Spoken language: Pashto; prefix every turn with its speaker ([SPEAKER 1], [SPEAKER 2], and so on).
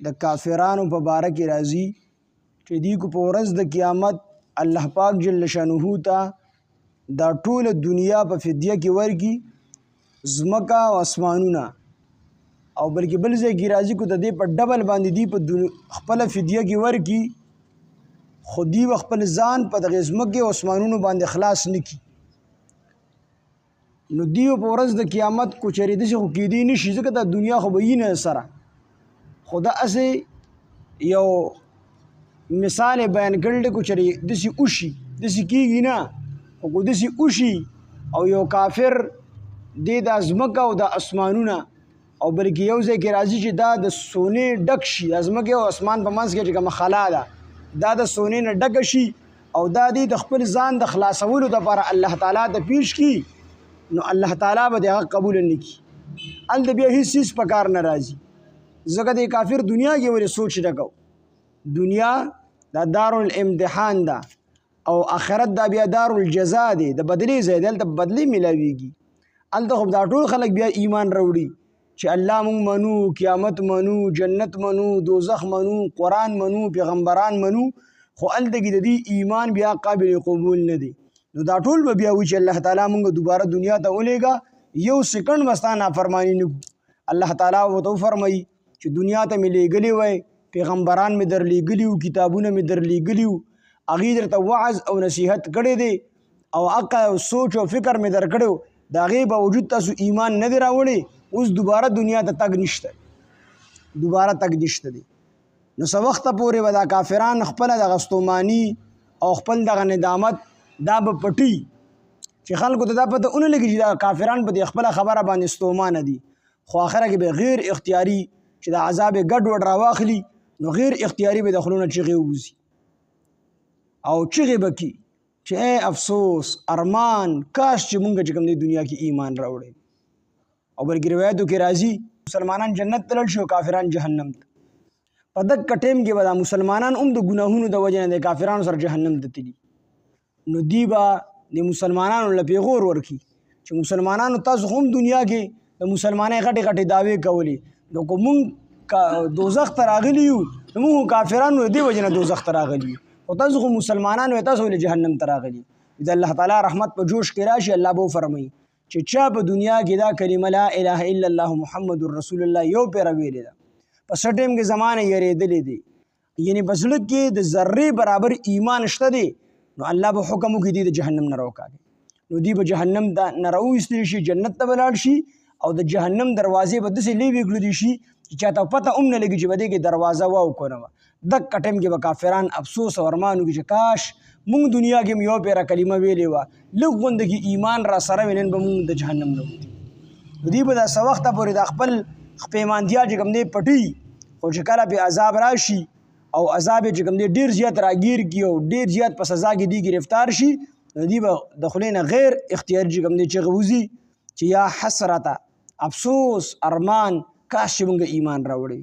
[SPEAKER 1] د کافرانو په باره کې راځي چې دوی کو په ورځ د قیامت الله پاک جل شانه ته دا ټول دنیا په فدیه کې ورکي ځمکه او اسمانونه او بلکې بل ځای کې راځي کو د دې په ډبل باندې دی په خپل فدیه کې ورکي خو دی خپل ځان په دغه ځمکه او اسمانونو باندې خلاص نکي نو دیو په ورځ د قیامت کو چری دسه خو کېدی نشي ځکه د دنیا خو به نه سره خدا اسه یو مثال بیان کړل کو چری دسه اوشي دسه کیږي نه او کو دسه اوشي او یو کافر د ازمکه او د اسمانونه او بلکې یو ځای کې راځي چې دا د سونې ډک شي ازمکه او اسمان په منځ کې چې کوم خلا ده دا د سونې نه ډک شي او دا د خپل ځان د خلاصولو لپاره الله تعالی ته پیش کی نو الله تعالی به دغه قبول نکي ال د بیا هیڅ پکار نه راځي ځکه د کافر دنیا کې ولې سوچ نکو دنیا دا دار الامتحان ده او آخرت دا بیا دار الجزاء دی د بدلی ځای دلته بدلی ملاویږي الته خو دا ټول خلک بیا ایمان راوړي چې الله مونږ منو قیامت منو جنت منو دوزخ منو قرآن منو پیغمبران منو خو الته کې د دې ایمان بیا قابل قبول نه دی نو دا ټول به بیا وي چې الله تعالی مونږ دوباره دنیا ته ولېږه یو سکند مستا نافرمانی نه الله تعالی وته فرمایي چې دنیا ته مې لېږلې وای پیغمبران مې در لېږلي وو کتابونه مې در لېږلي وو هغې درته وعظ او نصیحت کړی دی او عقل او سوچ او فکر مې در کړی د هغې باوجود تاسو ایمان نه دی راوړی اوس دوباره دنیا ته تګ نشته دوباره تګ نشته دی نو څه وخته پورې به دا کافران خپله دغه ستوماني او خپل دغه ندامت دا به پټي چې خلکو ته دا پته ونه لګي چې دا کافران په دې خپله خبره باندې ستومانه دي خو آخره کې به غیر اختیاري چې د عذاب ګډ وډ راواخلي نو غیر اختیاري به د خلونو چغې ووځي او چغې به کي چې اے افسوس ارمان کاش چې مونږ چې کوم دی دنیا کې ایمان راوړی او بلکې روایتو کې راځي مسلمانان جنت ته لاړ شي او کافران جهنم ته په دغه ټیم کې به دا مسلمانان هم د ګناهونو د وجې نه د کافرانو سره جهنم ته تلي نو دی به د مسلمانانو له پیغور ورکي چې مسلمانانو تاسو هم دنیا کې د مسلمانۍ غټې غټې دعوې کولې نو که مونږ دوزخ ته راغلي یو نو مونږ کافرانو د دې وجې نه دوزخ ته راغلي یو او تاسو خو مسلمانانو تاسو ولې جهنم ته راغلي د الله تعالی رحمت په جوش کې راشي الله به فرمایي چې چا په دنیا کې دا کلمه لا اله الا الله محمد رسول الله یو پیر ویلې ده په سټیم کې زمانه یریدلې دي یعنی په زړه کې د ذره برابر ایمان شته دی نو الله به حکم وکړي د جهنم نه راوکاږي نو دی به جهنم ته نه راوستل شي جنت ته ولاړ شي او د جهنم دروازې به داسې لیوې کړي شي چې چاته پته هم نه لګي چې به دې کې دروازه واو کنه دغه ټیم کې به کافران افسوس او ارمان وکړي چې کاش مونږ دنیا کې یو پیره کلمه ویلې وه لږ غونده کې ایمان را سره وینن به مونږ د جهنم نه وځي دوی به دا څه وخته پورې د خپل پیمانتیا چې کوم دی پټي خو چې کله پې عذاب راشي او عذاب چې کوم دی ډېر زیات راګیر کړي او ډېر زیات په سزا کې دی ګرفتار شي نو دوی به د خولې نه غیر اختیاري چې کوم دی چغې وځي چې یا حسرته افسوس ارمان کاش چې مونږ ایمان راوړی